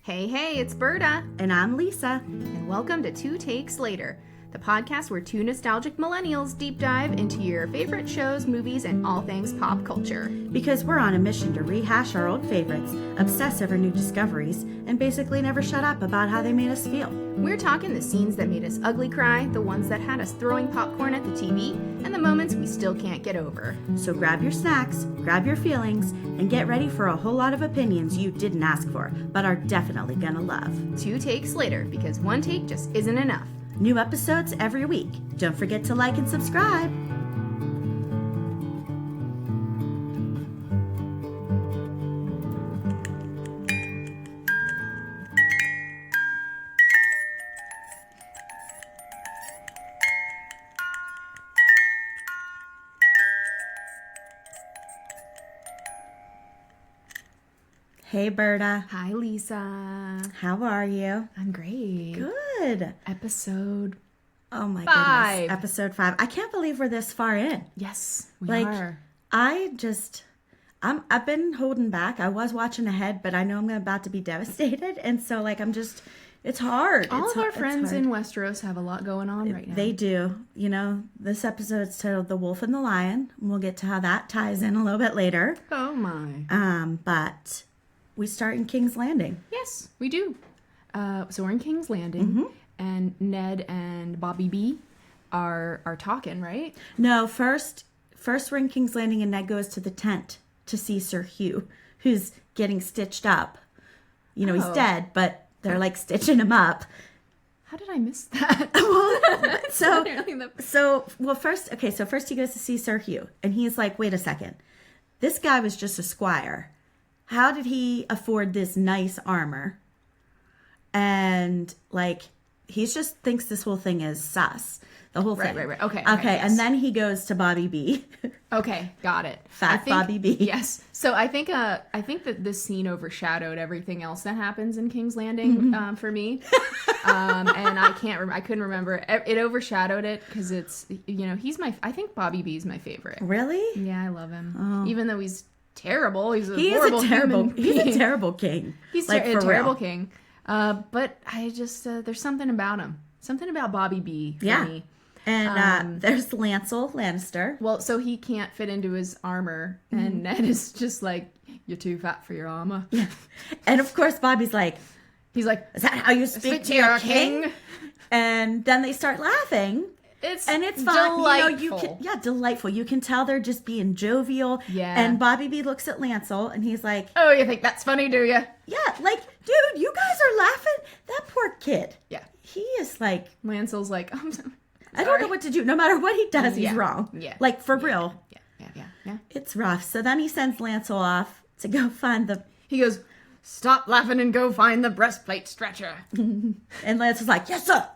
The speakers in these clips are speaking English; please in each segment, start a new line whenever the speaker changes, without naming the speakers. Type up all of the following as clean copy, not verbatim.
Hey, it's Berta.
And I'm Lisa.
And welcome to 2TakesLater, the podcast where two nostalgic millennials deep dive into your favorite shows, movies, and all things pop culture.
Because we're on a mission to rehash our old favorites, obsess over new discoveries, and basically never shut up about how they made us feel.
We're talking the scenes that made us ugly cry, the ones that had us throwing popcorn at the TV, and the moments we still can't get over.
So grab your snacks, grab your feelings, and get ready for a whole lot of opinions you didn't ask for, but are definitely gonna love.
2 takes later, because one take just isn't enough.
New episodes every week. Don't forget to like and subscribe. Hey, Berta.
Hi, Lisa.
How are you?
I'm great.
Good.
Episode
Oh my
5.
goodness. Episode 5. I can't believe we're this far in.
Yes, we
Like,
are.
I've been holding back. I was watching ahead, but I know I'm about to be devastated. And so, it's hard.
All of our friends in Westeros have a lot going on right now.
They do. You know, this episode's titled The Wolf and the Lion. And we'll get to how that ties in a little bit later.
Oh my.
But we start in King's Landing.
Yes, we do. So we're in King's Landing, and Ned and Bobby B are talking, right?
No, first we're in King's Landing and Ned goes to the tent to see Sir Hugh, who's getting stitched up. You know, he's dead, but they're like stitching him up.
How did I miss that?
First he goes to see Sir Hugh, and he's like, wait a second. This guy was just a squire. How did he afford this nice armor? And he just thinks this whole thing is sus. The whole thing.
Right. Okay.
Okay.
Yes.
And then he goes to Bobby B.
Okay, got it.
Bobby B.
Yes. So I think that this scene overshadowed everything else that happens in King's Landing for me. And I couldn't remember. It overshadowed it because it's, I think Bobby B is my favorite.
Really?
Yeah, I love him. Oh. Even though he's terrible. He's a
terrible king.
He's a terrible king. But I just, there's something about him. Something about Bobby B for me.
And there's Lancel Lannister.
Well, so he can't fit into his armor. And Ned is just like, you're too fat for your armor.
Yeah. And of course, Bobby's like, is that how you speak to your king? And then they start laughing.
It's
fun.
delightful.
Delightful. You can tell they're just being jovial.
Yeah.
And Bobby B looks at Lancel and he's like,
oh, you think that's funny, do you?
Yeah, dude, you guys are laughing. That poor kid.
Yeah.
He is like,
Lancel's like, I'm sorry.
I don't know what to do. No matter what he does, he's wrong.
Yeah.
For real.
Yeah.
It's rough. So then he sends Lancel off to go find
He goes, stop laughing and go find the breastplate stretcher.
And Lancel's like, yes, sir.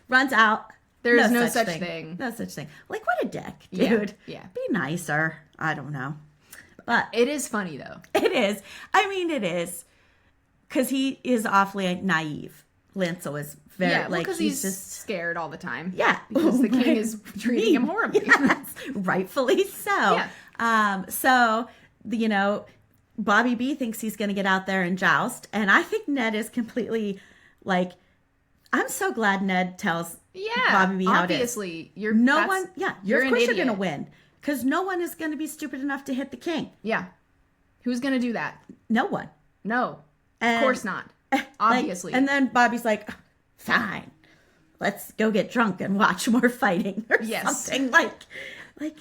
Runs out.
There's no such thing.
No such thing. What a dick, dude.
Yeah.
Be nicer. I don't know. But
it is funny, though.
It is. I mean, it is. Because he is awfully naive. Lancel is very,
because he's just scared all the time.
Yeah.
Because the king is treating him horribly.
Yes, rightfully so.
Yeah.
So, Bobby B thinks he's going to get out there and joust. And I think Ned is completely I'm so glad Ned tells Bobby B how it is.
Obviously,
you're of course you're going to win. Because no one is going to be stupid enough to hit the king.
Yeah. Who's going to do that?
No one.
No. Of course not. Obviously.
And then Bobby's like, fine. Let's go get drunk and watch more fighting or something.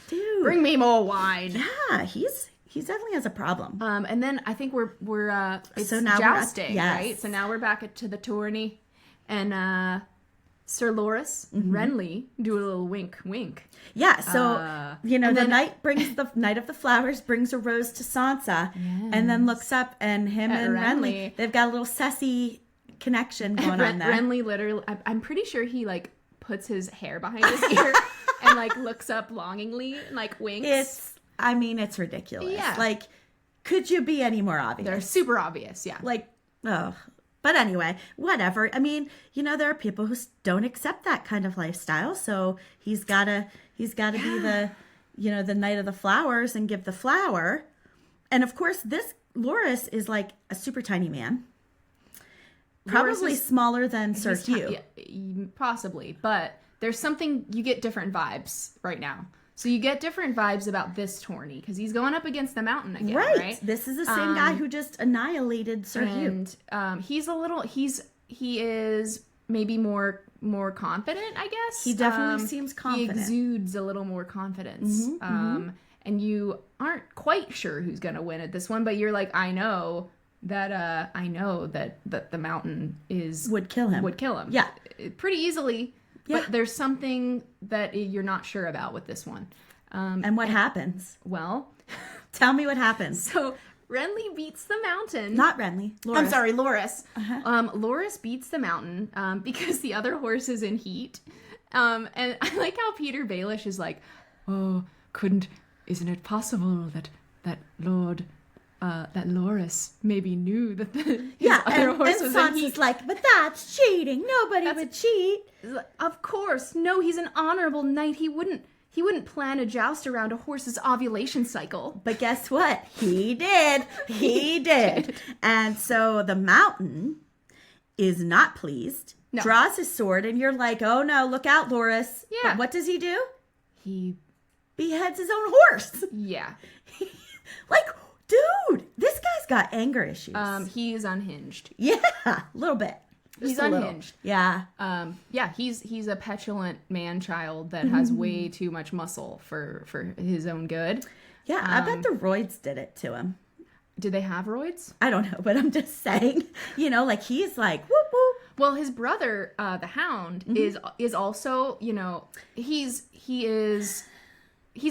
Dude.
Bring me more wine.
Yeah, he definitely has a problem.
And then I think we're it's
so now
jousting, right? So now we're back to the tourney, and Sir Loras and Renly do a little wink.
Yeah, so the Knight of the Flowers brings a rose to Sansa, and then looks up, and him and Renly, they've got a little sassy connection going on there.
Renly literally, I'm pretty sure he puts his hair behind his ear and looks up longingly and winks.
It's ridiculous.
Yeah.
Could you be any more obvious?
They're super obvious, yeah.
But anyway, whatever. I mean, there are people who don't accept that kind of lifestyle, so he's gotta be the Knight of the Flowers and give the flower. And of course, this Loras is a super tiny man. Probably smaller than Sir Hugh.
Yeah, possibly, but there's something, you get different vibes right now. So you get different vibes about this tourney because he's going up against the mountain again, right?
This is the same guy who just annihilated Sir Hugh.
And he is maybe more confident, I guess.
He definitely seems confident.
He exudes a little more confidence. And you aren't quite sure who's going to win at this one, but you're like, I know that the mountain
would kill him. Yeah.
Pretty easily.
Yeah.
But there's something that you're not sure about with this one.
And what happens?
Well,
tell me what happens.
So Renly beats the mountain.
Not Renly. Loras.
I'm sorry, Loras. Loras beats the mountain because the other horse is in heat. And I like how Peter Baelish is like, oh, isn't it possible that Loras maybe knew that the other horse was in heat?
Sansa's like, but that's cheating. Nobody would cheat.
Of course. No, he's an honorable knight. He wouldn't plan a joust around a horse's ovulation cycle.
But guess what? He did. He did. And so the mountain is not pleased, draws his sword, and you're like, oh no, look out, Loras.
Yeah.
But what does he do?
He
beheads his own horse.
Yeah.
Like, dude, this guy's got anger issues.
He is unhinged.
Yeah, a little bit.
He's unhinged.
Yeah.
He's a petulant man-child that has way too much muscle for his own good.
Yeah, I bet the roids did it to him.
Did they have roids?
I don't know, but I'm just saying, like he's like, whoop, whoop.
Well, his brother, the Hound, is also, he's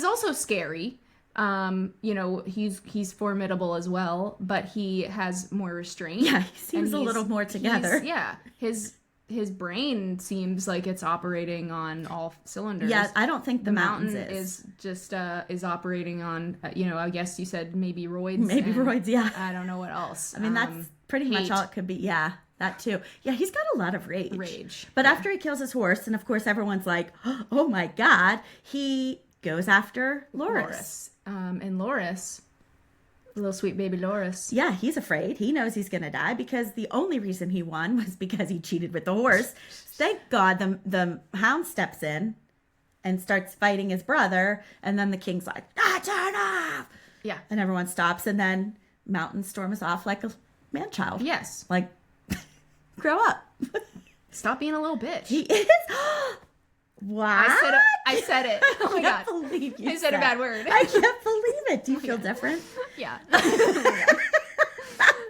also scary. He's formidable as well, but he has more restraint.
Yeah, he seems a little more together.
His brain seems like it's operating on all cylinders.
Yeah, I don't think the mountain
is just is operating on I guess you said maybe roids.
Maybe roids, yeah.
I don't know what else.
I mean, that's pretty much all it could be. Yeah, that too. Yeah, he's got a lot of rage. But after he kills his horse, and of course everyone's like, oh my god, he goes after Loras.
And Loras, little sweet baby Loras.
Yeah, he's afraid. He knows he's going to die because the only reason he won was because he cheated with the horse. Thank God the Hound steps in and starts fighting his brother. And then the king's like, turn off.
Yeah.
And everyone stops. And then Mountain storms off like a man-child.
Yes.
Like, grow up.
Stop being a little bitch.
He is. What?
I said it. Oh my god. I said a bad word.
I can't believe it. Do you feel different?
Yeah.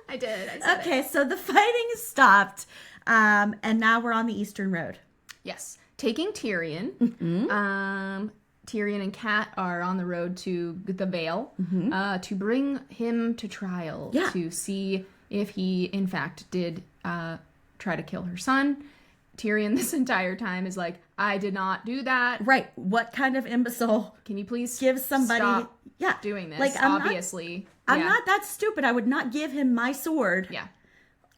I did. I said it.
So the fighting stopped. And now we're on the Eastern Road.
Yes. Taking Tyrion. Tyrion and Kat are on the road to the Vale to bring him to trial to see if he, in fact, did try to kill her son. Tyrion this entire time is like, I did not do that.
Right. What kind of imbecile?
Can you please
give somebody
stop doing this?
Like,
obviously.
I'm not that stupid. I would not give him my sword.
Yeah.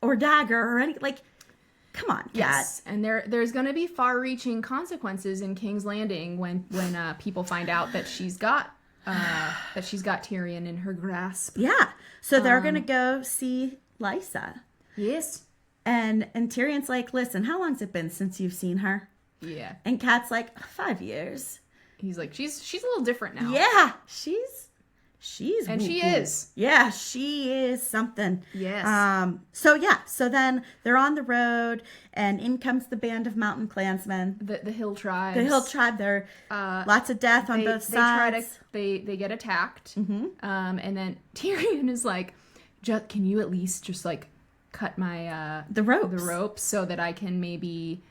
Or dagger or any come on, Kat.
Yes. And there's gonna be far reaching consequences in King's Landing when people find out that she's got Tyrion in her grasp.
Yeah. So they're gonna go see Lisa.
Yes.
And Tyrion's like, listen, how long's it been since you've seen her?
Yeah.
And Kat's like, 5 years.
He's like, she's a little different now.
Yeah. She's
and she is.
Yeah, she is something.
Yes.
So then they're on the road and in comes the band of mountain clansmen.
The hill tribe.
The hill tribe. There lots of death on both sides.
They get attacked. And then Tyrion is like, can you at least just cut my
the
ropes so that I can maybe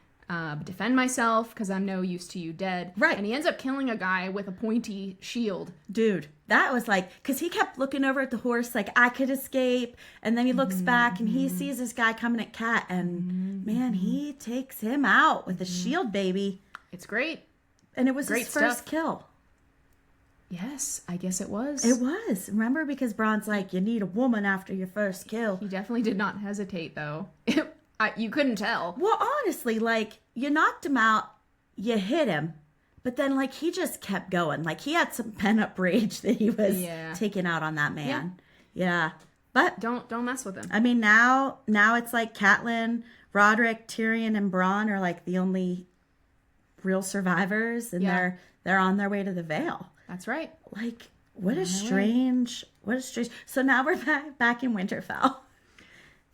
defend myself because I'm no use to you dead.
Right.
And he ends up killing a guy with a pointy shield.
Dude, that was because he kept looking over at the horse like I could escape, and then he looks back and he sees this guy coming at Kat, and man, he takes him out with a shield, baby.
It's great.
And it was his first kill.
Yes, I guess it was.
It was. Remember? Because Bronn's like, you need a woman after your first kill.
He definitely did not hesitate, though. You couldn't tell.
Well, honestly, you knocked him out, you hit him, but then, he just kept going. He had some pent-up rage that he was taking out on that man. Yeah. But
don't mess with him.
I mean, now it's like Catelyn, Roderick, Tyrion, and Bronn are like the only real survivors, and they're on their way to the Vale.
That's right.
Like, what a strange. So now we're back in Winterfell.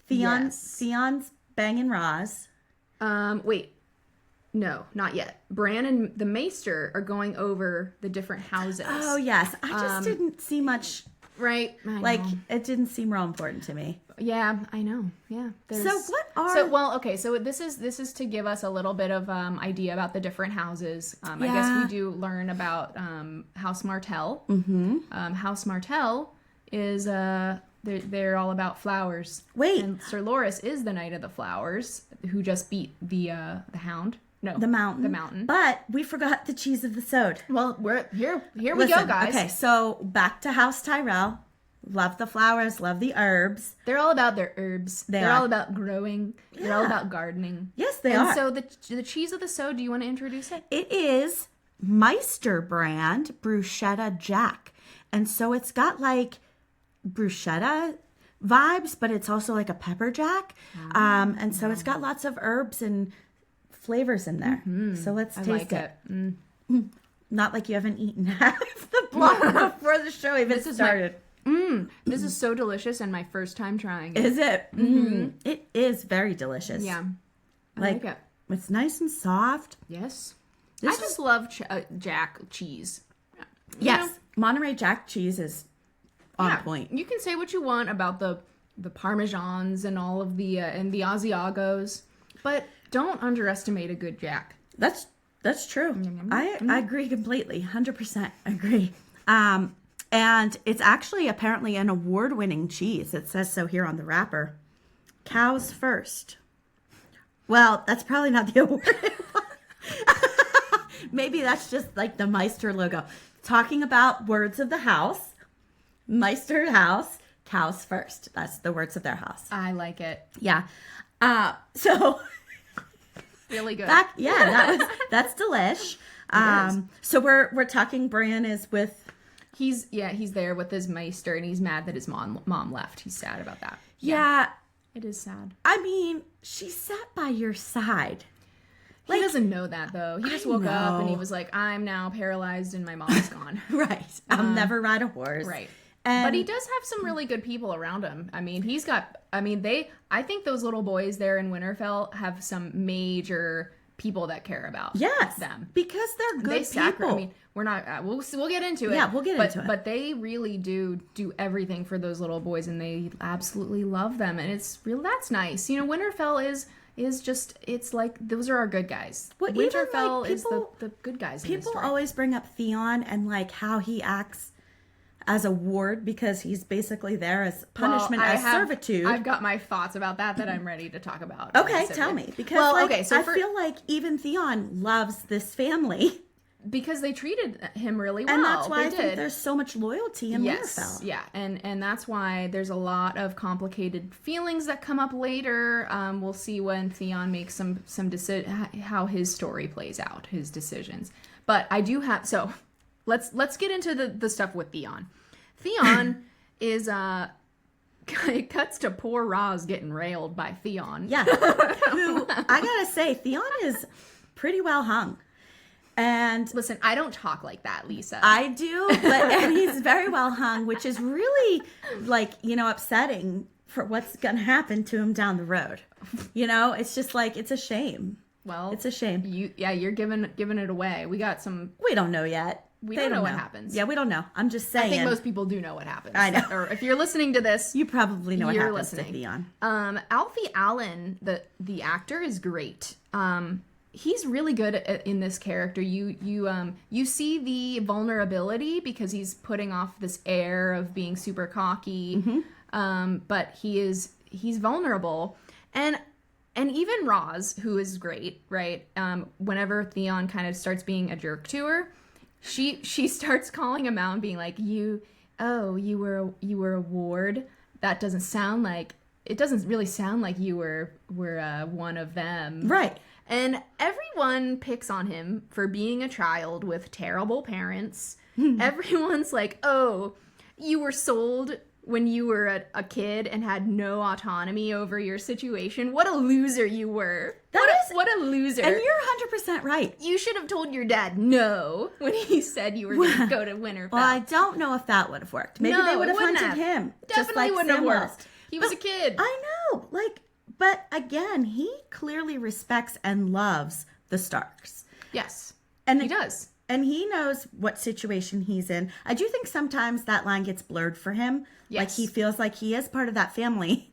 Theon's banging Roz.
Wait. No, not yet. Bran and the Maester are going over the different houses.
Oh, yes. I just didn't see much.
Right.
Like, it didn't seem real important to me.
Yeah, I know. Yeah.
So
this is to give us a little bit of idea about the different houses. I guess we do learn about House Martell. Mm-hmm. House Martell is they're all about flowers.
Wait.
And Sir Loras is the Knight of the Flowers who just beat the Hound. No,
the mountain.
The mountain.
But we forgot the cheese of the sode.
Well, we're here. Here we go, guys.
Okay, so back to House Tyrell. Love the flowers. Love the herbs.
They're all about their herbs. They're all about growing.
Yeah.
They're all about gardening.
Yes, they are.
And so the cheese of the sode. Do you want to introduce it?
It is Meister brand Bruschetta Jack, and so it's got like bruschetta vibes, but it's also like a pepper jack. And so it's got lots of herbs and flavors in there. Mm-hmm. So let's taste it. Not like you haven't eaten half the block before the show even started.
This is so delicious and my first time trying it.
Is it? Mm-hmm. It is very delicious.
Yeah. I like it.
It's nice and soft.
Yes. I just love Jack cheese.
Yes. Monterey Jack cheese is on point.
You can say what you want about the Parmesans and all of the and the Asiagos, but don't underestimate a good Jack.
That's true. I agree completely. 100% agree. And it's actually apparently an award-winning cheese. It says so here on the wrapper. Cows first. Well, that's probably not the award. Maybe that's just like the Meister logo. Talking about words of the house. Meister house. Cows first. That's the words of their house.
I like it.
Yeah. So...
Really good.
That's delish. So we're talking. Bran is with.
He's there with his Meister, and he's mad that his mom left. He's sad about that.
Yeah,
it is sad.
I mean, she sat by your side.
He doesn't know that though. He just woke up and he was like, "I'm now paralyzed and my mom's gone."
Right. I'll never ride a horse.
Right. But he does have some really good people around him. I mean, I think those little boys there in Winterfell have some major people that care about them.
Because they're good people.
I mean, we're not, we'll get into it.
Yeah, we'll get into it.
But they really do everything for those little boys and they absolutely love them. And that's nice. You know, Winterfell is just, it's like, those are our good guys.
Well,
Winterfell is the good guys in this story.
People always bring up Theon and like how he acts as a ward because he's basically there as punishment, servitude.
I've got my thoughts about that I'm ready to talk about.
Okay, tell me. Because I feel like even Theon loves this family.
Because they treated him really well.
And that's why I think there's so much loyalty in Winterfell.
Yeah, and that's why there's a lot of complicated feelings that come up later. We'll see when Theon makes some how his story plays out, his decisions. But I do have... So... Let's get into the stuff with Theon. Theon is it cuts to poor Roz getting railed by Theon.
Yeah. Who I gotta say, Theon is pretty well hung. And
listen, I don't talk like that, Lisa.
I do, and he's very well hung, which is really upsetting for what's gonna happen to him down the road. It's just like it's a shame.
Well,
it's a shame.
You're giving it away. We
don't know yet.
We don't know what happens.
Yeah, we don't know. I'm just saying.
I think most people do know what happens.
I know.
Or if you're listening to this,
you probably know what happens
listening.
to Theon.
Alfie Allen, the actor, is great. He's really good in this character. You see the vulnerability because he's putting off this air of being super cocky. Mm-hmm. But he's vulnerable. And even Roz, who is great, right? Whenever Theon kind of starts being a jerk to her, she starts calling him out and being like, you were a ward. That doesn't sound like, it doesn't really sound like you were one of them.
Right.
And everyone picks on him for being a child with terrible parents. Everyone's like, oh, you were sold when you were a kid and had no autonomy over your situation. What a loser you were. What a loser.
And you're 100% right.
You should have told your dad no when he said you were going to go to Winterfell.
Well, I don't know if that would have worked. Maybe they would have hunted him.
Definitely
just like
wouldn't have
Sam
worked. He was a kid.
I know. But again, he clearly respects and loves the Starks.
Yes,
And
he does.
And he knows what situation he's in. I do think sometimes that line gets blurred for him.
Yes.
Like he feels like he is part of that family.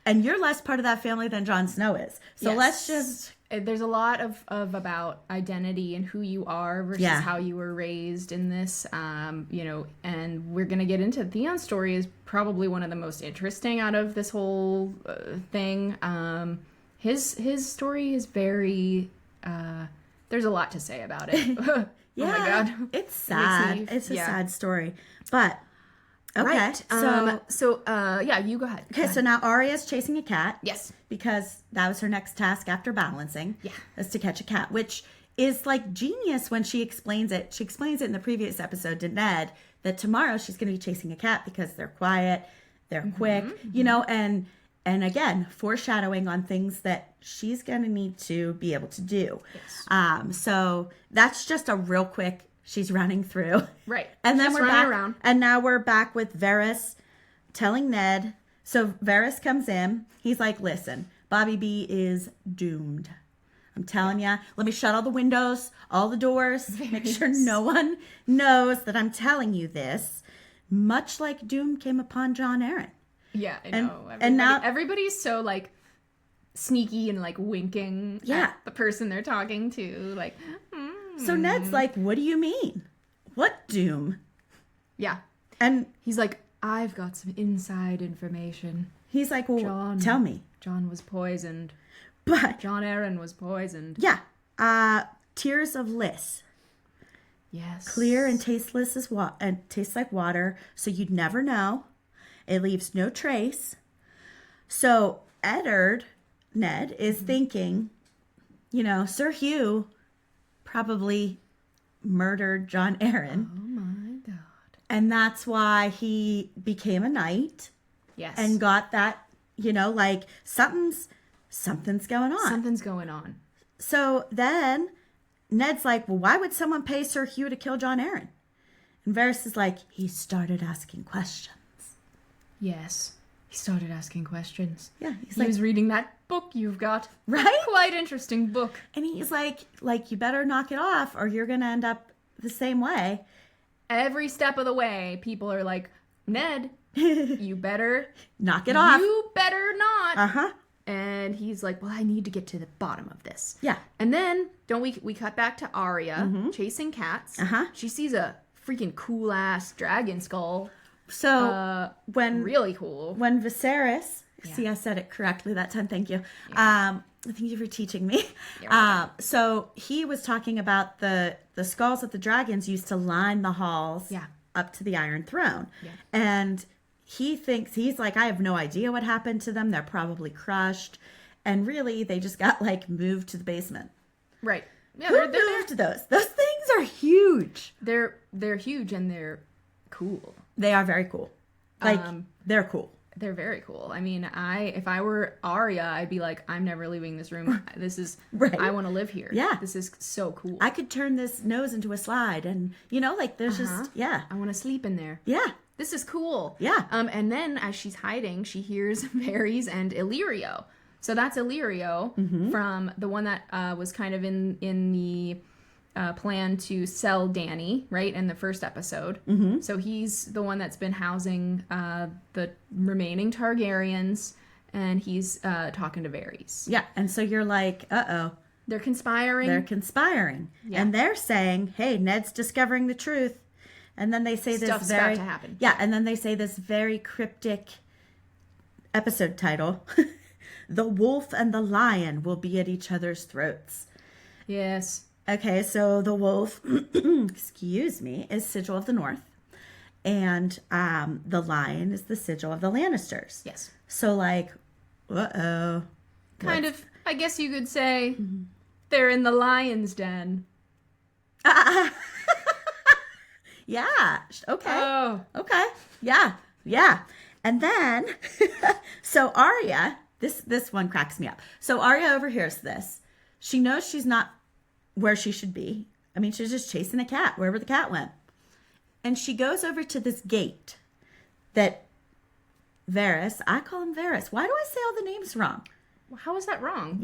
And you're less part of that family than Jon Snow is. So let's just...
There's a lot of about identity and who you are versus how you were raised in this. You know, and we're going to get into Theon's story is probably one of the most interesting out of this whole thing. His story is very... there's a lot to say about it. Oh my God.
It's sad. It's a sad story. But, okay.
Right. So, you go ahead.
Okay, so now Arya's chasing a cat.
Yes.
Because that was her next task after balancing.
Yeah.
Is to catch a cat, which is like genius when she explains it. She explains it in the previous episode to Ned that tomorrow she's going to be chasing a cat because they're quiet, they're quick, you know, and again, foreshadowing on things that she's going to need to be able to do. Yes. So that's just a real quick, she's running through.
Right.
And then
she's
we're back.
Around.
And now we're back with Varys telling Ned. So Varys comes in. He's like, listen, Bobby B is doomed. I'm telling ya. Let me shut all the windows, all the doors. Make sure no one knows that I'm telling you this. Much like doom came upon Jon Arryn.
Yeah, I know.
And now
everybody's so like sneaky and like winking at the person they're talking to. Like,
So Ned's like, what do you mean? What doom?
Yeah.
And
he's like, I've got some inside information.
He's like, well, tell me.
John was poisoned.
But
Jon Arryn was poisoned.
Yeah. Tears of Lys.
Yes.
Clear and tasteless as and tastes like water, so you'd never know. It leaves no trace. So Ned, is thinking, you know, Sir Hugh probably murdered Jon Arryn.
Oh my God.
And that's why he became a knight.
Yes.
And got that, you know, like something's going on.
Something's going on.
So then Ned's like, well, why would someone pay Sir Hugh to kill Jon Arryn? And Varys is like, he started asking questions.
Yes. He started asking questions.
Yeah.
He was reading that book you've got.
Right?
Quite interesting book.
And he's like, you better knock it off or you're going to end up the same way.
Every step of the way, people are like, Ned, you better...
knock it off.
You better not.
Uh-huh.
And he's like, well, I need to get to the bottom of this.
Yeah.
And then, we cut back to Arya chasing cats.
Uh-huh.
She sees a freaking cool-ass dragon skull.
So,
really cool.
When Viserys... Yeah. See, I said it correctly that time. Thank you. Yeah. Thank you for teaching me. So he was talking about the skulls that the dragons used to line the halls up to the Iron Throne. Yeah. And he's like, I have no idea what happened to them. They're probably crushed. And really, they just got like moved to the basement.
Right. Yeah,
Who moved those? Those things are huge.
They're huge and they're cool.
They are very cool. Like, they're cool.
They're very cool. I mean, if I were Arya, I'd be like, I'm never leaving this room. This is, right. I want to live here.
Yeah.
This is so cool.
I could turn this nose into a slide and, you know, like there's just,
I want to sleep in there.
Yeah.
This is cool.
Yeah.
And then as she's hiding, she hears Varys and Illyrio. So that's Illyrio from the one that was kind of in the plan to sell Dany, right, in the first episode. Mm-hmm. So he's the one that's been housing the remaining Targaryens, and he's talking to Varys.
Yeah, and so you're like, uh-oh.
They're conspiring.
Yeah. And they're saying, hey, Ned's discovering the truth. And then they say
Stuff's about to happen.
Yeah, and then they say this very cryptic episode title. The wolf and the lion will be at each other's throats.
Yes.
Okay, so the wolf, excuse me, is Sigil of the North. And the lion is the Sigil of the Lannisters.
Yes.
So, like, uh-oh.
Kind of, I guess you could say, they're in the lion's den.
Yeah. Okay.
Oh.
Okay. Yeah. Yeah. And then, so Arya, this one cracks me up. So Arya overhears this. She knows she's not where she should be. I mean, she's just chasing a cat, wherever the cat went. And she goes over to this gate that Varys, I call him Varys. Why do I say all the names wrong?
How is that wrong?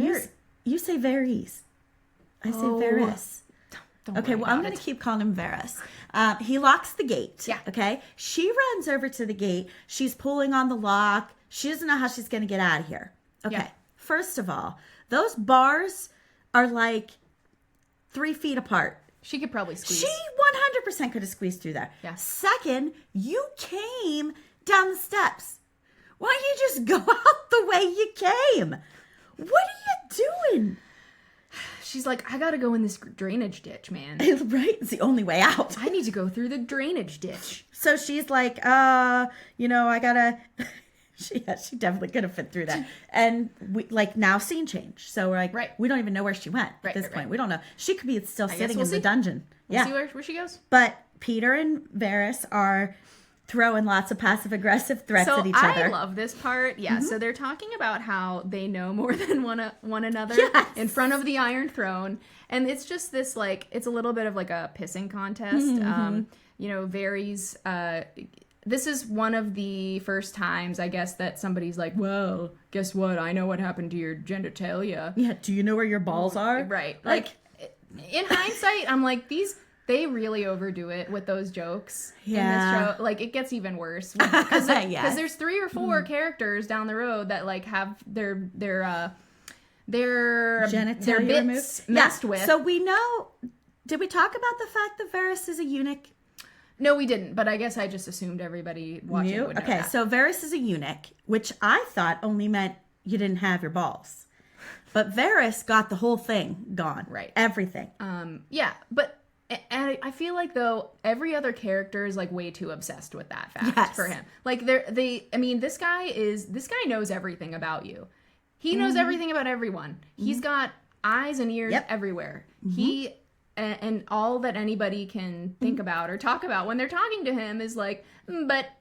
You say Varys. I say Varys.
Don't
Okay, well, I'm going to keep calling him Varys. He locks the gate.
Yeah.
Okay. She runs over to the gate. She's pulling on the lock. She doesn't know how she's going to get out of here. Okay.
Yeah.
First of all, those bars are like 3 feet apart.
She could probably squeeze.
She 100% could have squeezed through there.
Yeah.
Second, you came down the steps. Why don't you just go out the way you came? What are you doing?
She's like, I gotta go in this drainage ditch, man.
Right? It's the only way out.
I need to go through the drainage ditch.
So she's like, I gotta... she definitely could have fit through that. And we now scene change. So we're like,
right.
We don't even know where she went at this point. Right. We don't know. She could be still sitting in the dungeon.
We'll see where she goes.
But Peter and Varys are throwing lots of passive-aggressive threats at each other.
I love this part. Yeah, so they're talking about how they know more than one another in front of the Iron Throne. And it's just this, it's a little bit of a pissing contest. Varys... this is one of the first times, I guess, that somebody's like, well, guess what? I know what happened to your genitalia.
Yeah, do you know where your balls are?
Right. In hindsight, I'm like, they really overdo it with those jokes in this show. It gets even worse. Because there's 3 or 4 characters down the road that, have their
genitalia
bits messed with.
So we know... Did we talk about the fact that Varys is a eunuch?
No, we didn't, but I guess I just assumed everybody watching would know that.
So Varys is a eunuch, which I thought only meant you didn't have your balls. But Varys got the whole thing gone. Right. Everything.
Yeah, but and I feel like, though, every other character is, way too obsessed with that fact for him. This guy knows everything about you. He knows everything about everyone. He's got eyes and ears everywhere. He... And all that anybody can think about or talk about when they're talking to him is but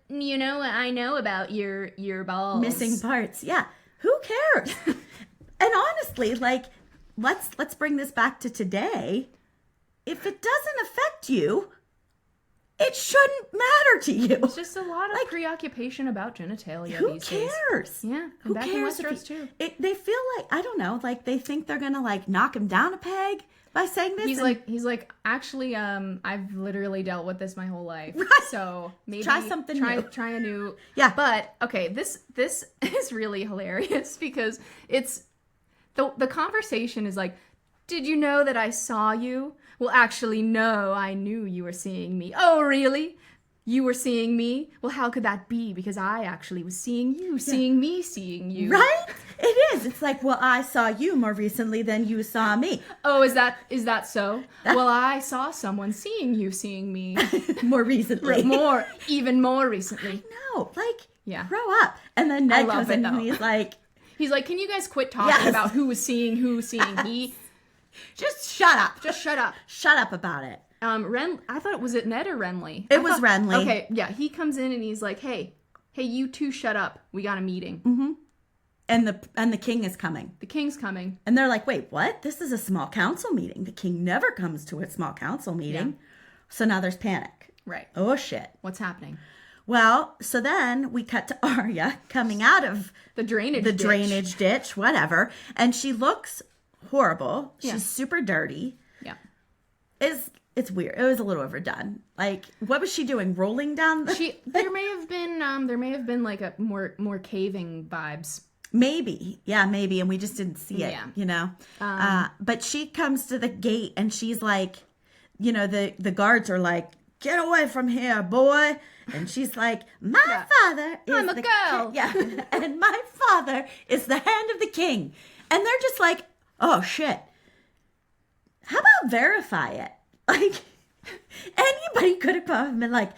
I know about your balls.
Missing parts. Yeah. Who cares? And honestly, let's bring this back to today. If it doesn't affect you, it shouldn't matter to you.
It's just a lot of preoccupation about genitalia these days.
Who cares?
Yeah.
Who
back
cares?
In Westeros too.
They feel I don't know, they think they're going to knock him down a peg by saying this.
He's like, actually, I've literally dealt with this my whole life.
Right.
So maybe
try something new.
Try a new.
Yeah.
But okay, this is really hilarious because it's the conversation is did you know that I saw you? Well, actually, no, I knew you were seeing me. Oh, really? You were seeing me? Well, how could that be? Because I actually was seeing you, seeing me, seeing you.
Right? It is. It's well, I saw you more recently than you saw me.
Oh, is that so? Well, I saw someone seeing you, seeing me.
More recently.
Even more recently.
I know.
Grow
up. And then Ned comes in and he's like...
He's like, can you guys quit talking about who was seeing who, seeing he?
Just shut up.
Just shut up.
Shut up about it.
I thought, was it Ned or Renly?
It was Renly.
Okay, yeah. He comes in and he's like, hey, you two shut up. We got a meeting.
Mm-hmm. And the king is coming.
The king's coming.
And they're like, wait, what? This is a small council meeting. The king never comes to a small council meeting. Yeah. So now there's panic.
Right.
Oh, shit.
What's happening?
Well, so then we cut to Arya coming out of
the drainage
ditch, whatever. And she looks horrible.
Yeah.
She's super dirty.
Yeah.
It's weird. It was a little overdone. What was she doing? Rolling down the...
There may have been a more caving vibes.
Maybe. Yeah, maybe. And we just didn't see it, But she comes to the gate and she's the guards are like, get away from here, boy. And she's like, my father is
I'm a girl.
Yeah. And my father is the hand of the king. And they're just like, oh, shit. How about verify it? Anybody could have come and been like,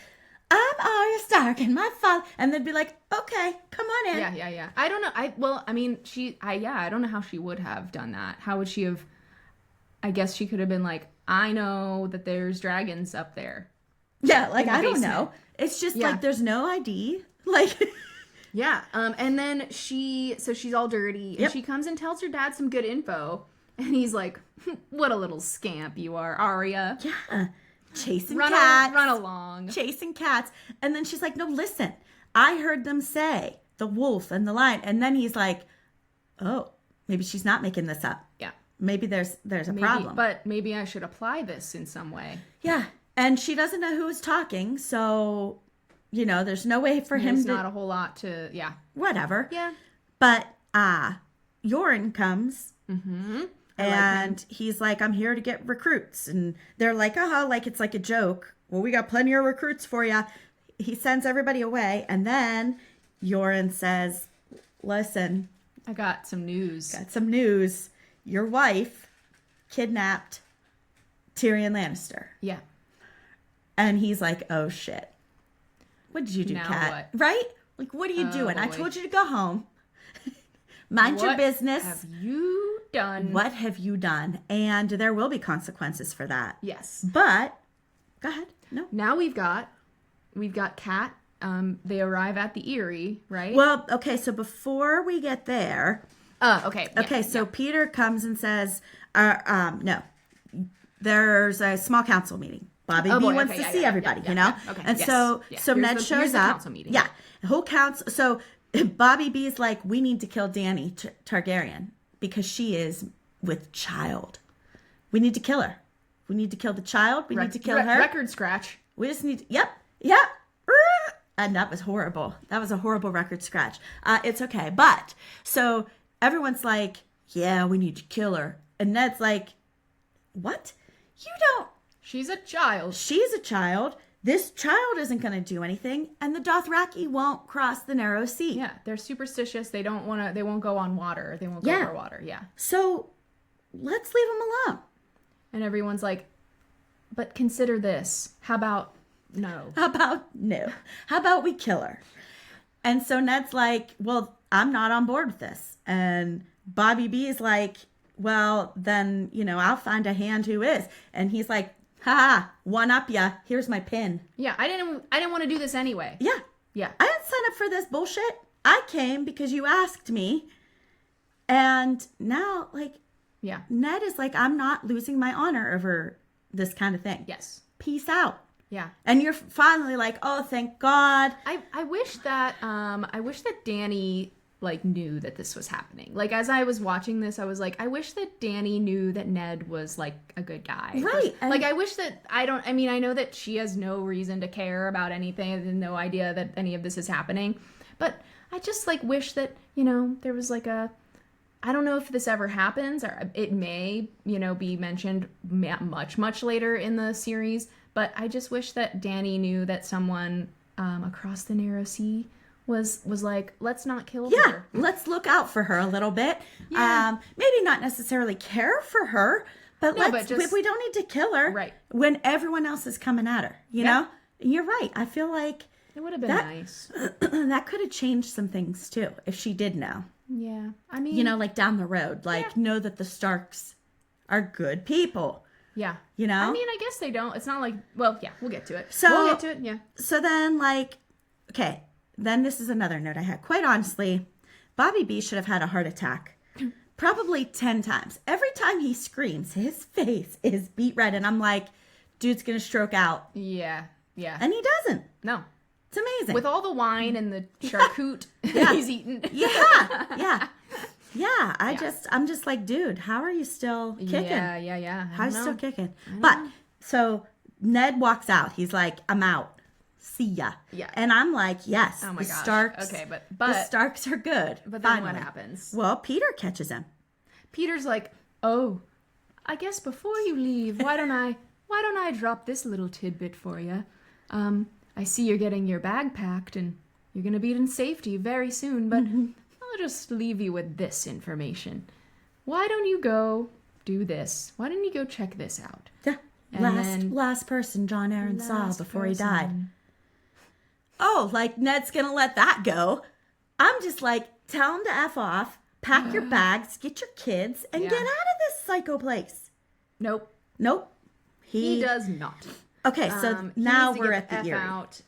I'm Arya Stark and my father, and they'd be like, okay, come on in.
Yeah. I don't know. I don't know how she would have done that. How would she have? I guess she could have been like, I know that there's dragons up there.
Yeah, I don't know. It's just
Yeah.
like there's no ID. Like,
Yeah. And then she's all dirty, and
Yep.
she comes and tells her dad some good info, and he's like, "What a little scamp you are, Arya.
yeah, chasing
Run
cats.
run along."
Chasing cats. And then she's like, no, listen, I heard them say the wolf and the lion. And then he's like, oh, maybe she's not making this up.
Yeah.
Maybe there's a problem.
But maybe I should apply this in some way.
Yeah. And she doesn't know who is talking. So, there's no way for him
There's
to.
not a whole lot to, yeah.
Whatever.
Yeah.
But Yoren comes.
Mm-hmm.
And he's like, I'm here to get recruits. And they're like, like it's like a joke. Well, we got plenty of recruits for you. He sends everybody away. And then Yoren says, listen,
I got some news.
got some news. Your wife kidnapped Tyrion Lannister.
Yeah.
And he's like, oh, shit. What did you do,
Now
Kat?
what?
Right? Like, what are you doing? I
boy.
told you to go home. Mind your business.
What have you done?
What have you done? And there will be consequences for that.
Yes.
But, go ahead. No.
Now we've got Kat. They arrive at the Eyrie, right?
Well, okay, so before we get there,
Okay. Yeah,
okay, so Peter comes and says, no, there's a small council meeting. Bobby B wants
okay,
to see everybody,
Okay.
And
yes,
so
yeah.
so
Here's
Ned
the
shows up.
council meeting.
Yeah, the whole council. So Bobby B is like, we need to kill Dany Targaryen because she is with child. We need to kill her. We need to kill the child. We need to kill her.
Record scratch.
We just need to, yep. And that was horrible. That was a horrible record scratch. It's okay. But, so everyone's like, yeah, we need to kill her. And Ned's like, what? You don't.
She's a child.
She's a child. This child isn't going to do anything. And the Dothraki won't cross the narrow sea.
Yeah, they're superstitious. They don't want to. They won't go on water. They won't go over water. Yeah.
So let's leave them alone.
And everyone's like, but consider this. How about no?
How about no? How about we kill her? And so Ned's like, well, I'm not on board with this. And Bobby B is like, well, then, I'll find a hand who is. And he's like, ha, one up ya. Here's my pin.
Yeah, I didn't want to do this anyway.
Yeah.
Yeah.
I didn't sign up for this bullshit. I came because you asked me. And now,
Yeah.
Ned is like, I'm not losing my honor over this kind of thing.
Yes.
Peace out.
Yeah.
And you're finally like, oh, thank God.
I wish that Dany knew that this was happening. Like, as I was watching this, I was like, I wish that Dany knew that Ned was like a good guy.
Right.
Like, I wish that I know that she has no reason to care about anything and no idea that any of this is happening. But I just wish that, there was I don't know if this ever happens, or it may, be mentioned much, much later in the series. But I just wish that Dany knew that someone across the narrow sea was like, let's not kill her.
Yeah, let's look out for her a little bit.
Yeah.
Maybe not necessarily care for her, but we don't need to kill her
Right.
when everyone else is coming at her, you know? And you're right. I feel like
It would have been nice.
that could have changed some things too if she did know.
Yeah. I mean,
Down the road, know that the Starks are good people.
Yeah.
I
mean, I guess they don't. It's not like, well, yeah, we'll get to it.
So,
we'll get to it, yeah.
So then, okay, then this is another note I had. Quite honestly, Bobby B should have had a heart attack. Probably 10 times. Every time he screams, his face is beet red. And I'm like, dude's going to stroke out.
Yeah. Yeah.
And he doesn't.
No.
It's amazing.
With all the wine and the charcuterie he's eaten.
Yeah. I'm just like, dude, how are you still kicking?
Yeah.
How are you still kicking? But, so Ned walks out. He's like, I'm out. See ya.
Yeah.
And I'm like, yes,
Oh my
the
gosh.
Starks.
Okay, but
the Starks are good.
But then
Finally.
what happens?
Well, Peter catches him.
Peter's like, oh, I guess before you leave, why don't I drop this little tidbit for you? I see you're getting your bag packed and you're gonna be in safety very soon, but I'll just leave you with this information. Why don't you go do this? Why don't you go check this out?
Yeah. Last person John Aaron saw before he died. Oh, Ned's gonna let that go. I'm just like, tell him to F off, pack your bags, get your kids, and get out of this psycho place.
Nope.
Nope.
He does not.
Okay, so now we're at the Eyrie.
Out.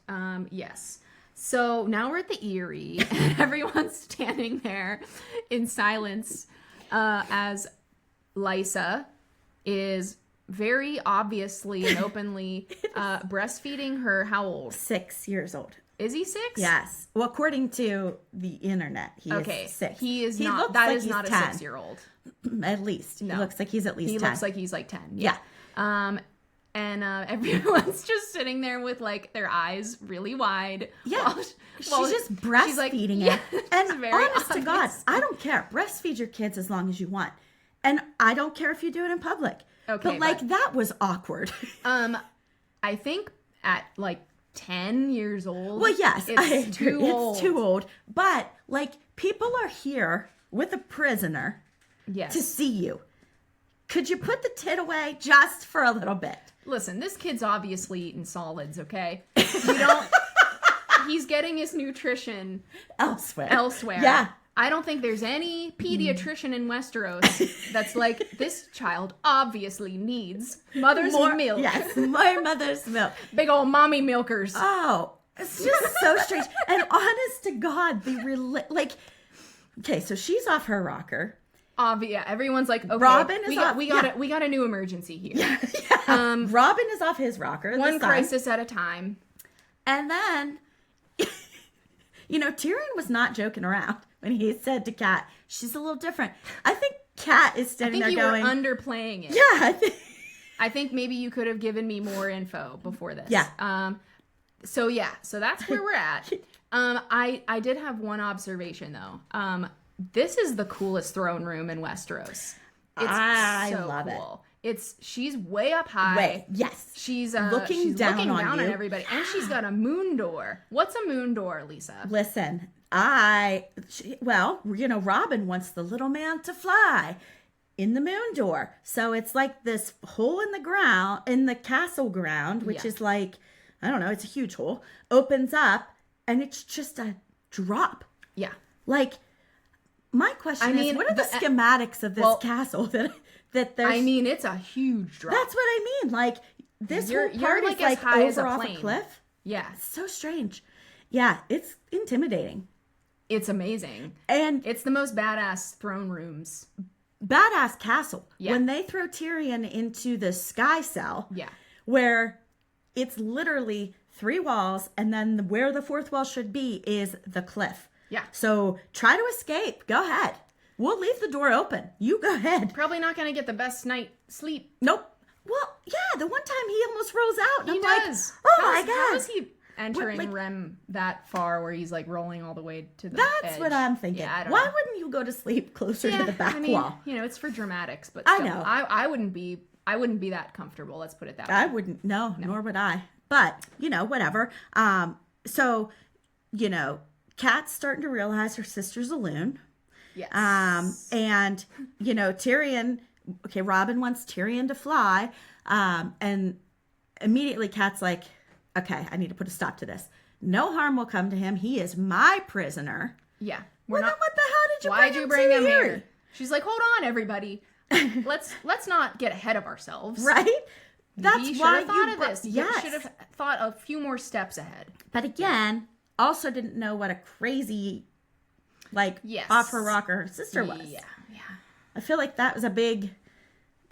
Yes. So now we're at the Eyrie, and everyone's standing there in silence as Lisa is very obviously and openly breastfeeding her. How old?
6 years old.
Is he 6?
Yes. Well, according to the internet, he is 6.
He is not. That is not a 6-year-old.
At least. No. He looks like he's at least 10.
He looks like he's like 10.
Yeah.
And everyone's just sitting there with like their eyes really wide.
Yeah. She's just breastfeeding it. And honest to God, I don't care. Breastfeed your kids as long as you want. And I don't care if you do it in public. Okay. But that was awkward.
I think at like 10 years old.
Well, yes,
it's too old.
It's too old. But people are here with a prisoner to see you. Could you put the tit away just for a little bit?
Listen, this kid's obviously eating solids, okay? He's getting his nutrition elsewhere. Yeah. I don't think there's any pediatrician in Westeros that's like, this child obviously needs mother's milk.
Yes, more mother's milk.
Big old mommy milkers.
Oh, it's just so strange. And honest to God, okay, so she's off her rocker.
Yeah, everyone's like, okay,
Robin is
we got a new emergency here.
Yeah. Robin is off his rocker.
One crisis at a time.
And then, Tyrion was not joking around when he said to Kat, she's a little different. I think Kat is standing there going,
I think you were underplaying it.
Yeah.
I think maybe you could have given me more info before this.
Yeah.
So that's where we're at. I did have one observation though. This is the coolest throne room in Westeros.
I love it.
She's way up high.
Yes.
She's
looking down on
everybody. And she's got a moon door. What's a moon door, Lisa?
Listen, Robin wants the little man to fly in the moon door. So it's like this hole in the ground, in the castle ground, which is like, I don't know, it's a huge hole, opens up and it's just a drop.
Yeah.
My question is, what are the schematics of this castle that there's...
I mean, it's a huge drop.
That's what I mean. This whole part is
as high
over
as a
off
plane.
a cliff.
Yeah.
It's so strange. Yeah, it's intimidating.
It's amazing.
And
it's the most badass throne rooms.
Badass castle.
Yeah.
When they throw Tyrion into the sky cell, where it's literally 3 walls, and then where the 4th wall should be is the cliff.
Yeah.
So try to escape. Go ahead. We'll leave the door open. You go ahead.
Probably not going to get the best night's sleep.
Nope. Well, yeah, the one time he almost rolls out. And
he
I'm
does.
Like, my God.
How is he entering Rem that far where he's rolling all the way to the
That's
edge?
what I'm thinking.
Yeah,
Why wouldn't you go to sleep closer to the back wall?
It's for dramatics, but
still,
I know. I wouldn't be that comfortable. Let's put it that way.
I wouldn't. No, nor would I. But, whatever. So, Kat's starting to realize her sister's a loon.
Yes.
And, Tyrion, Robin wants Tyrion to fly. And immediately Kat's like, okay, I need to put a stop to this. No harm will come to him. He is my prisoner.
Yeah.
What the hell
Why'd you bring him
here?
here? She's like, hold on, everybody. Let's not get ahead of ourselves.
Right? That's
you
why
should have thought of this.
Yes.
You should have thought a few more steps ahead.
But again, also didn't know what a crazy, off her rocker her sister was.
Yeah.
I feel like that was a big.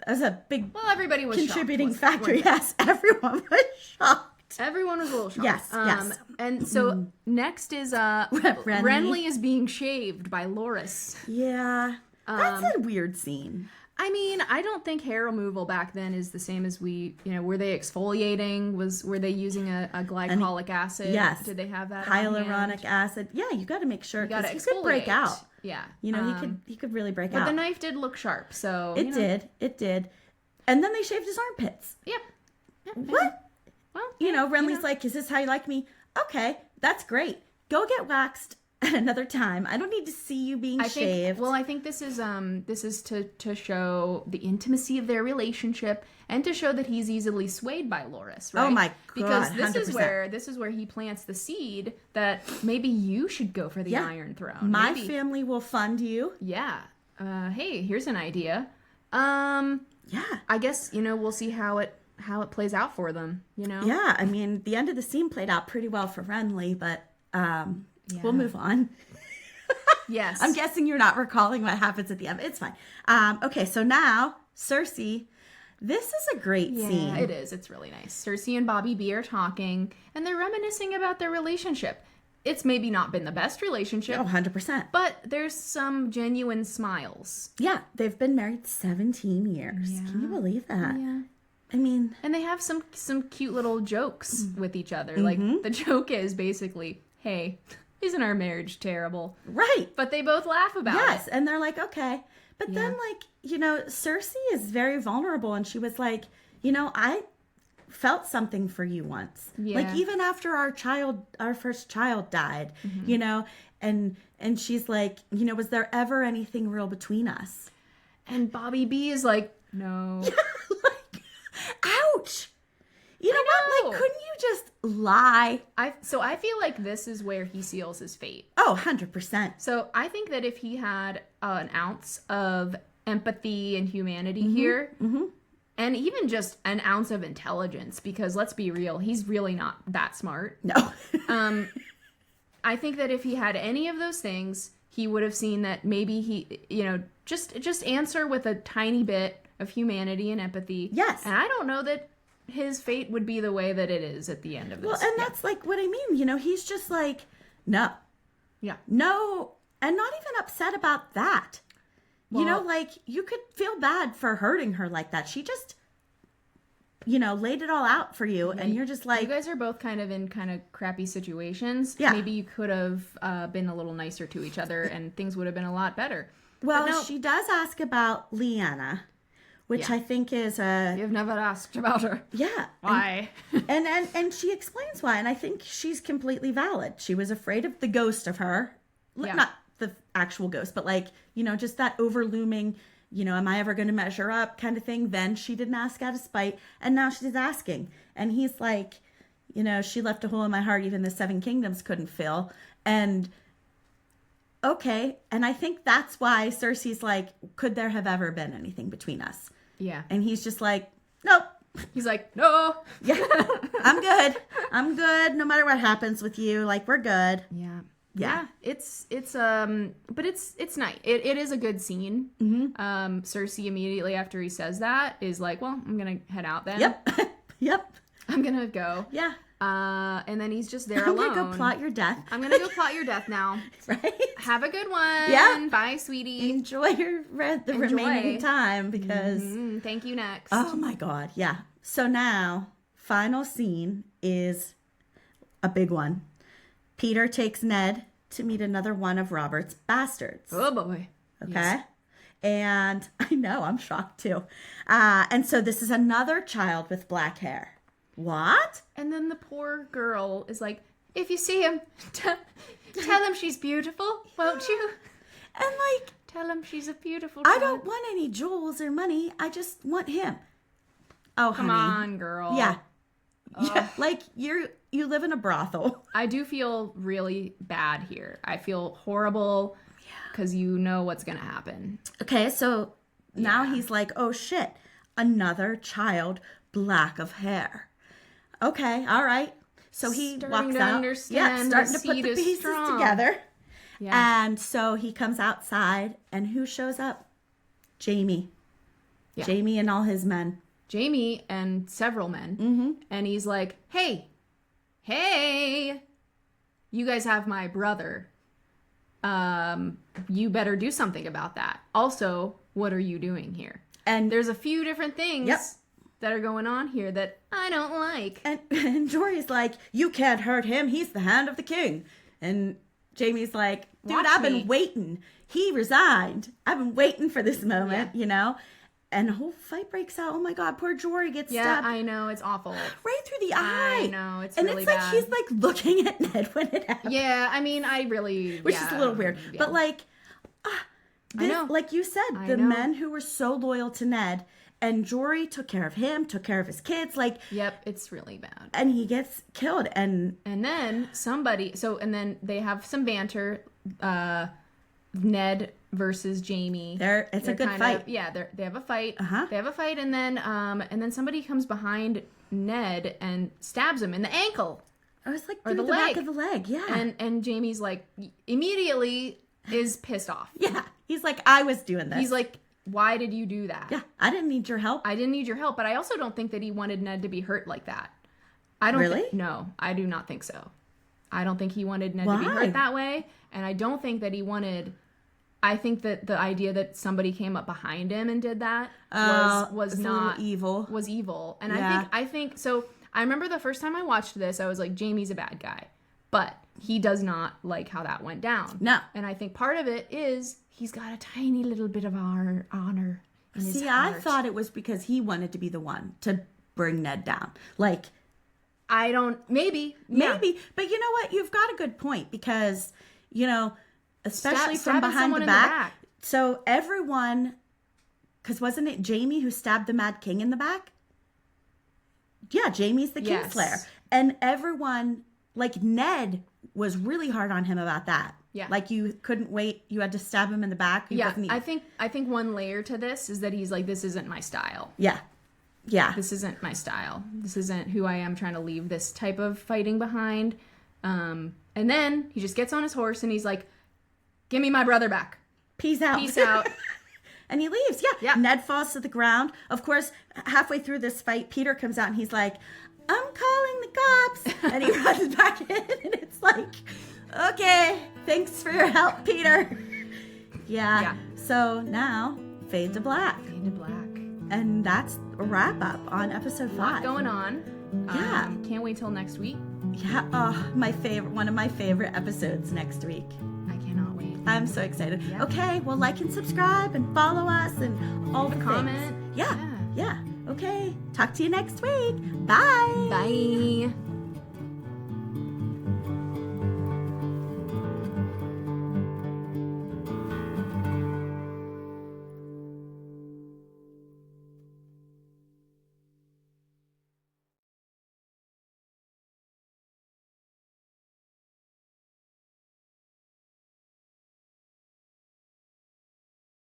Well, everybody was
contributing
shocked,
factor. Yes, everyone was shocked.
Everyone was a little shocked.
Yes.
And so next is Renly is being shaved by Loras.
Yeah, that's a weird scene.
I mean, I don't think hair removal back then is the same as were they exfoliating? Were they using a glycolic acid?
Yes.
Did they have that?
Hyaluronic acid. Yeah, you got to make sure because he could break out.
Yeah.
He could really break out.
But the knife did look sharp, so
it did. And then they shaved his armpits.
Yep.
What?
Well,
Renly's like, is this how you like me? Okay, that's great. Go get waxed at another time. I don't need to see you being shaved.
I think this is to show the intimacy of their relationship and to show that he's easily swayed by Loras, right?
Oh my God,
because this
100%.
is where he plants the seed that maybe you should go for the Iron Throne.
My family will fund you.
Yeah. Hey, here's an idea.
Yeah.
I guess we'll see how it how it plays out for them, you know?
Yeah, I mean, the end of the scene played out pretty well for Renly, but we'll move on.
Yes.
I'm guessing you're not recalling what happens at the end. It's fine. Okay, so now, Cersei. This is a great scene.
Yeah, it is. It's really nice. Cersei and Bobby B are talking, and they're reminiscing about their relationship. It's maybe not been the best relationship.
Oh, 100%.
But there's some genuine smiles.
Yeah, they've been married 17 years.
Yeah.
Can you believe that?
Yeah.
I mean...
And they have some cute little jokes with each other. Like, the joke is basically, hey, isn't our marriage terrible?
Right.
But they both laugh about it.
Yes, and they're like, okay. But then, like, you know, Cersei is very vulnerable, and she was like, you know, I felt something for you once.
Yeah.
Like, even after our first child died, you know, and she's like, you know, was there ever anything real between us?
And Bobby B is like, no.
Like, ouch. You know what? Like, couldn't you just lie?
So I feel like this is where he seals his fate.
Oh, 100%.
So I think that if he had an ounce of empathy and humanity here, and even just an ounce of intelligence, because let's be real, he's really not that smart.
No.
I think that if he had any of those things, he would have seen that maybe he, you know, just answer with a tiny bit of humanity and empathy.
Yes.
And I don't know that his fate would be the way that it is at the end of this.
Well, and that's like what I mean. You know, he's just like, no.
Yeah.
No. And not even upset about that.
Well,
you know, like, you could feel bad for hurting her like that. She just, you know, laid it all out for you. And you're just like...
You guys are both kind of in kind of crappy situations.
Yeah.
Maybe you could have been a little nicer to each other and things would have been a lot better.
Well,
no.
she does ask about Lyanna, which I think is a...
You've never asked about her.
Yeah.
Why?
And she explains why. And I think she's completely valid. She was afraid of the ghost of her.
Yeah.
Not the actual ghost, but like, you know, just that overlooming, you know, am I ever going to measure up kind of thing. Then she didn't ask out of spite. And now she's asking. And he's like, you know, she left a hole in my heart even the Seven Kingdoms couldn't fill. And okay. And I think that's why Cersei's like, could there have ever been anything between us?
Yeah.
And he's just like, nope.
He's like, no.
Yeah, I'm good. I'm good. No matter what happens with you, like, we're good.
Yeah.
Yeah.
But it's nice. It is a good scene. Cersei immediately after he says that is like, well, I'm gonna head out then.
Yep. Yep.
I'm gonna go.
Yeah.
And then he's just there
I'm
alone.
gonna go plot your death.
I'm gonna go plot your death now.
Right?
Have a good one.
Yeah.
Bye, sweetie.
Enjoy the remaining time because...
Thank you, next.
Oh my God. Yeah. So now, final scene is a big one. Peter takes Ned to meet another one of Robert's bastards.
Oh boy.
Okay.
Yes.
And I know, I'm shocked too. And so this is another child with black hair. What?
And then the poor girl is like, if you see him, tell him she's beautiful, won't you?
And like,
Tell him she's a beautiful
I
child.
don't want any jewels or money. I just want him. Oh,
Come
honey.
on, girl.
Yeah. Yeah. Like you live in a brothel.
I do feel really bad here. I feel horrible because you know what's going to happen.
Okay, so now
Yeah.
he's like, oh shit, another child, black of hair. Okay, all right. So he
Starting
walks
to
out.
understand
starting
the
to put
seed
the
is
pieces
strong.
together.
Yeah.
And so he comes outside, and who shows up? Jamie.
Yeah.
Jamie and all his men.
Jamie and several men. And he's like, hey, you guys have my brother. You better do something about that. Also, what are you doing here?
And
There's a few different things
Yep.
that are going on here that I don't like.
and Jory's like, you can't hurt him. He's the hand of the king. And Jamie's like, dude,
Watch
I've
me.
been waiting. He resigned. I've been waiting for this moment, you know? And a whole fight breaks out. Oh my God, poor Jory gets
Yeah,
stabbed
I know. It's awful.
right through the eye.
I know. It's
and
really
it's like
bad.
he's like looking at Ned when it happens.
Yeah, I mean, I really...
Which is a little weird.
Yeah.
But like, this,
know.
like you said,
I
the
know.
men who were so loyal to Ned, and Jory took care of him, took care of his kids, like,
Yep, it's really bad.
and he gets killed. And
And then and then they have some banter. Ned versus Jamie.
It's a good fight.
They have a fight.
Uh-huh.
They have a fight, and then somebody comes behind Ned and stabs him in the ankle.
I was like, through the back of the leg. Yeah.
And Jamie's like, immediately is pissed off.
Yeah. He's like, I was doing this.
He's like, why did you do that?
Yeah. I didn't need your help.
I didn't need your help, but I also don't think that he wanted Ned to be hurt like that. I don't
Really?
No, I do not think so. I don't think he wanted Ned to be hurt that way, and I don't think that he wanted... I think that the idea that somebody came up behind him and did that was not
evil.
Was evil, and
Yeah.
I think so. I remember the first time I watched this, I was like, Jamie's a bad guy, but he does not like how that went down.
No,
and I think part of it is he's got a tiny little bit of honor in his heart.
I thought it was because he wanted to be the one to bring Ned down. Like,
I don't. Maybe,
but you know what? You've got a good point because especially from behind the back. So everyone, because wasn't it Jamie who stabbed the Mad King in the back? Yeah, Jamie's the Kingslayer. And everyone, like Ned, was really hard on him about that.
Yeah.
Like you couldn't wait. You had to stab him in the back.
I think one layer to this is that he's like, this isn't my style.
Yeah. Yeah.
This isn't my style. This isn't who I am, trying to leave this type of fighting behind. And then he just gets on his horse and he's like, give me my brother back.
Peace out.
Peace out.
And he leaves. Yeah. Ned falls to the ground. Of course, halfway through this fight, Peter comes out and he's like, I'm calling the cops. And he runs back in and it's like, okay, thanks for your help, Peter. Yeah. So now, fade to black.
Fade to black.
And that's a wrap up on episode 5.
A lot going on.
Yeah.
Can't wait till next week.
Yeah. Oh, one of my favorite episodes next week.
I cannot wait.
I'm so excited.
Yeah.
Okay, well, like and subscribe and follow us and all the
comment.
Things. Yeah. Okay. Talk to you next week. Bye.
Bye.